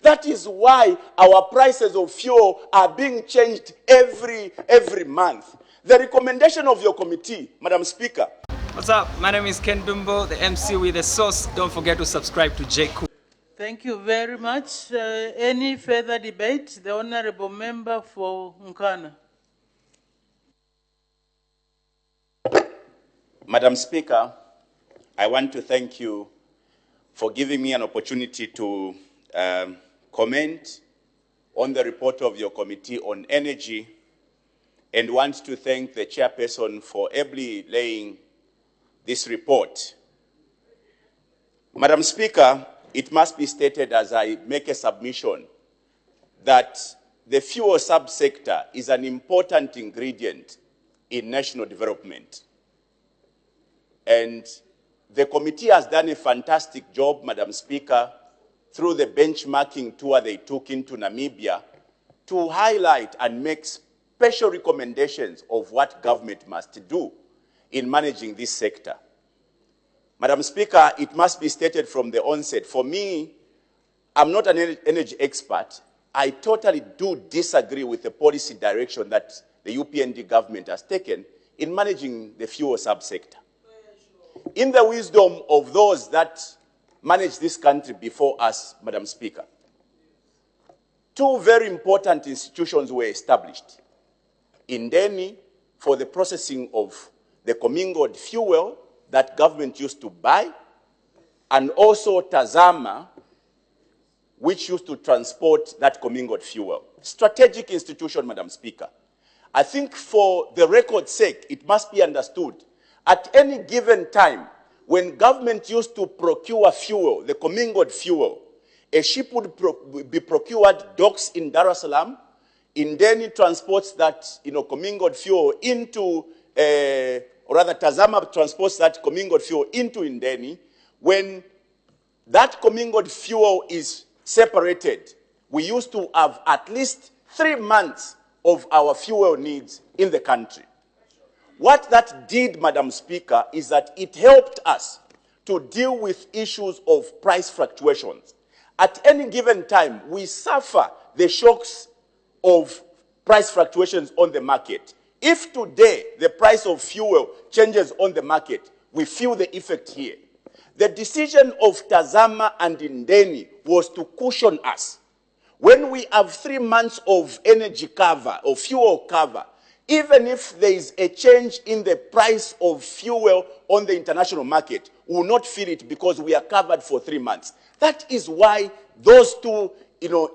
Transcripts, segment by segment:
That is why our prices of fuel are being changed every month. The recommendation of your committee, Madam Speaker. What's up? My name is Hon Binwell, the MC with the sauce. Don't forget to subscribe to J. Cool. Thank you very much. Any further debate? The Honorable Member for Nkana. Madam Speaker, I want to thank you for giving me an opportunity to comment on the report of your committee on energy, and want to thank the chairperson for ably laying this report. Madam Speaker, it must be stated as I make a submission that the fuel subsector is an important ingredient in national development. And the committee has done a fantastic job, Madam Speaker, through the benchmarking tour they took into Namibia to highlight and make special recommendations of what government must do in managing this sector. Madam Speaker, it must be stated from the onset, for me, I'm not an energy expert. I totally do disagree with the policy direction that the UPND government has taken in managing the fuel subsector. In the wisdom of those that managed this country before us, Madam Speaker, two very important institutions were established. Indeni, for the processing of the commingled fuel that government used to buy, and also Tazama, which used to transport that commingled fuel. Strategic institution, Madam Speaker. I think for the record's sake, it must be understood, at any given time, when government used to procure fuel, the commingled fuel, a ship would be procured, docks in Dar es Salaam, Indeni transports that commingled fuel into, or rather Tazama transports that commingled fuel into Indeni. When that commingled fuel is separated, we used to have at least 3 months of our fuel needs in the country. What that did, Madam Speaker, is that it helped us to deal with issues of price fluctuations. At any given time, we suffer the shocks of price fluctuations on the market. If today the price of fuel changes on the market, we feel the effect here. The decision of Tazama and Indeni was to cushion us. When we have 3 months of energy cover, or fuel cover, even if there is a change in the price of fuel on the international market, we will not feel it because we are covered for 3 months. That is why those two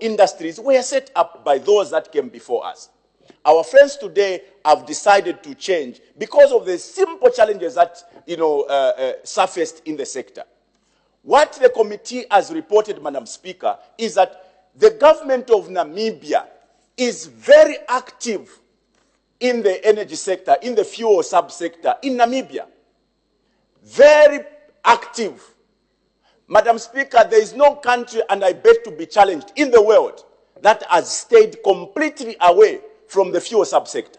industries were set up by those that came before us. Our friends today have decided to change because of the simple challenges that surfaced in the sector. What the committee has reported, Madam Speaker, is that the government of Namibia is very active in the energy sector, in the fuel subsector in Namibia. Very active. Madam Speaker, there is no country, and I beg to be challenged, in the world that has stayed completely away from the fuel subsector.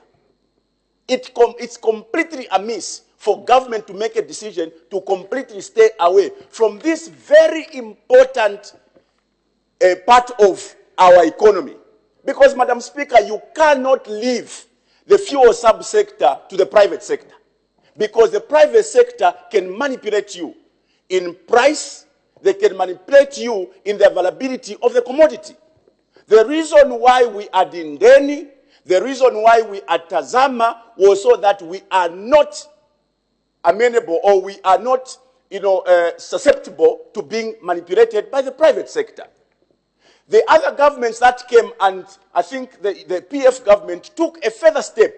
It's completely amiss for government to make a decision to completely stay away from this very important part of our economy. Because, Madam Speaker, you cannot leave the fuel subsector to the private sector. Because the private sector can manipulate you in price, they can manipulate you in the availability of the commodity. The reason why we are Indeni, the reason why we are Tazama was so that we are not amenable, or we are not susceptible to being manipulated by the private sector. The other governments that came, and I think the PF government took a further step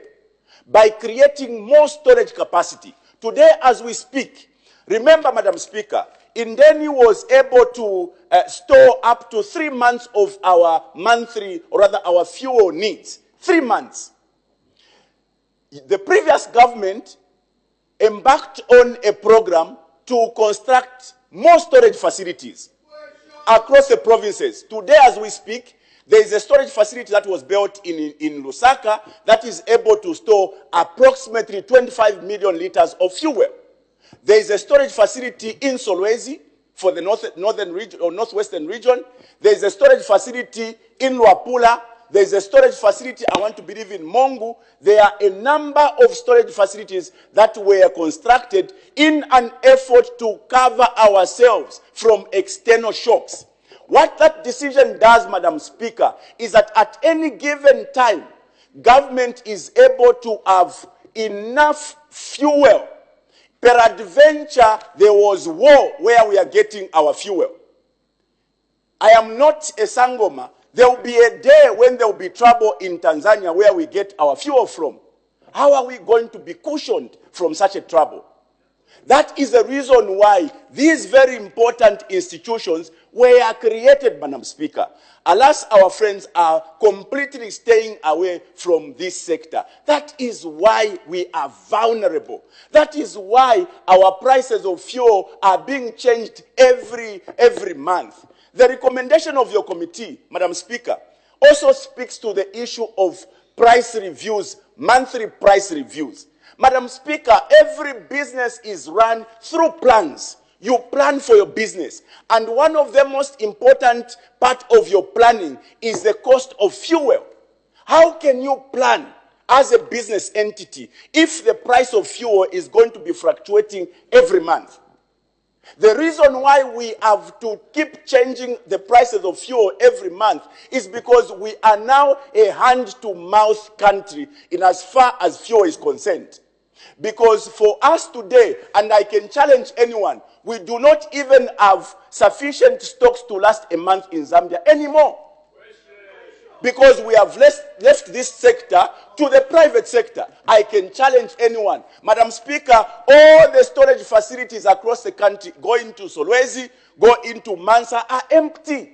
by creating more storage capacity. Today, as we speak, remember, Madam Speaker, Indeni was able to store up to 3 months of our monthly, or rather our fuel needs. 3 months. The previous government embarked on a program to construct more storage facilities across the provinces. Today, as we speak, there is a storage facility that was built in Lusaka that is able to store approximately 25 million liters of fuel. There is a storage facility in Solwezi for the northern region or northwestern region. There's a storage facility in Luapula. There's a storage facility, I want to believe, in Mongu. There are a number of storage facilities that were constructed in an effort to cover ourselves from external shocks. What that decision does, Madam Speaker, is that at any given time, government is able to have enough fuel. Peradventure, there was war where we are getting our fuel. I am not a Sangoma. There will be a day when there will be trouble in Tanzania where we get our fuel from. How are we going to be cushioned from such a trouble? That is the reason why these very important institutions were created, Madam Speaker. Alas, our friends are completely staying away from this sector. That is why we are vulnerable. That is why our prices of fuel are being changed every month. The recommendation of your committee, Madam Speaker, also speaks to the issue of price reviews, monthly price reviews. Madam Speaker, every business is run through plans. You plan for your business. And one of the most important part of your planning is the cost of fuel. How can you plan as a business entity if the price of fuel is going to be fluctuating every month? The reason why we have to keep changing the prices of fuel every month is because we are now a hand-to-mouth country in as far as fuel is concerned. Because for us today, and I can challenge anyone, we do not even have sufficient stocks to last a month in Zambia anymore. Because we have left this sector to the private sector. I can challenge anyone. Madam Speaker, all the storage facilities across the country, go into Solwezi, go into Mansa, are empty.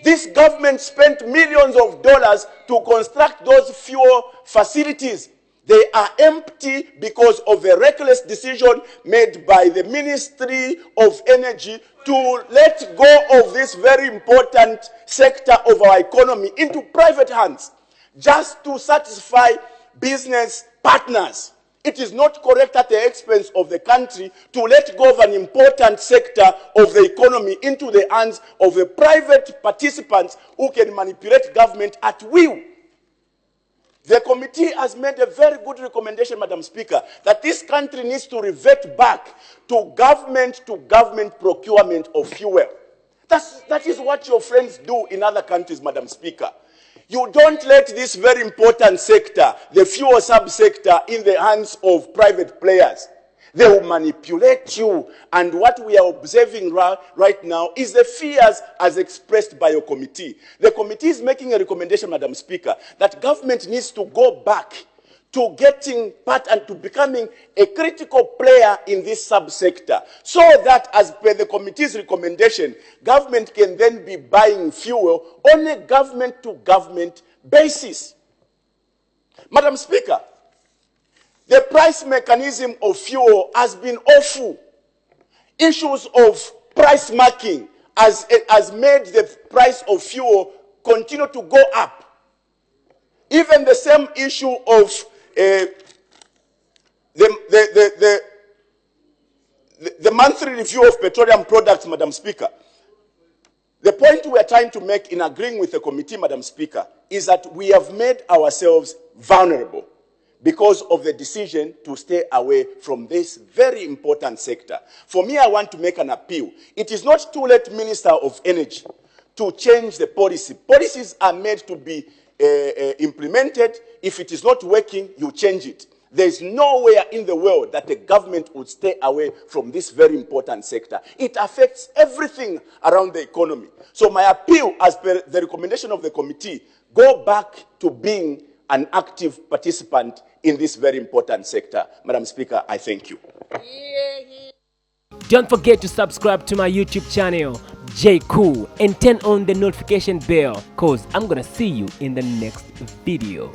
This government spent millions of dollars to construct those fuel facilities. They are empty because of a reckless decision made by the Ministry of Energy to let go of this very important sector of our economy into private hands, just to satisfy business partners. It is not correct at the expense of the country to let go of an important sector of the economy into the hands of the private participants who can manipulate government at will. The committee has made a very good recommendation, Madam Speaker, that this country needs to revert back to government procurement of fuel. That is what your friends do in other countries, Madam Speaker. You don't let this very important sector, the fuel subsector, in the hands of private players. They will manipulate you. And what we are observing right now is the fears as expressed by your committee. The committee is making a recommendation, Madam Speaker, that government needs to go back to getting part and to becoming a critical player in this subsector, so that, as per the committee's recommendation, government can then be buying fuel on a government-to-government basis. Madam Speaker, the price mechanism of fuel has been awful. Issues of price marking has made the price of fuel continue to go up. Even the same issue of the monthly review of petroleum products, Madam Speaker. The point we are trying to make in agreeing with the committee, Madam Speaker, is that we have made ourselves vulnerable because of the decision to stay away from this very important sector. For me, I want to make an appeal. It is not too late, Minister of Energy, to change the policy. Policies are made to be implemented. If it is not working, you change it. There is nowhere in the world that the government would stay away from this very important sector. It affects everything around the economy. So my appeal, as per the recommendation of the committee, go back to being an active participant in this very important sector. Madam Speaker, I thank you. Don't forget to subscribe to my YouTube channel, J Cool, and turn on the notification bell, cause I'm gonna see you in the next video.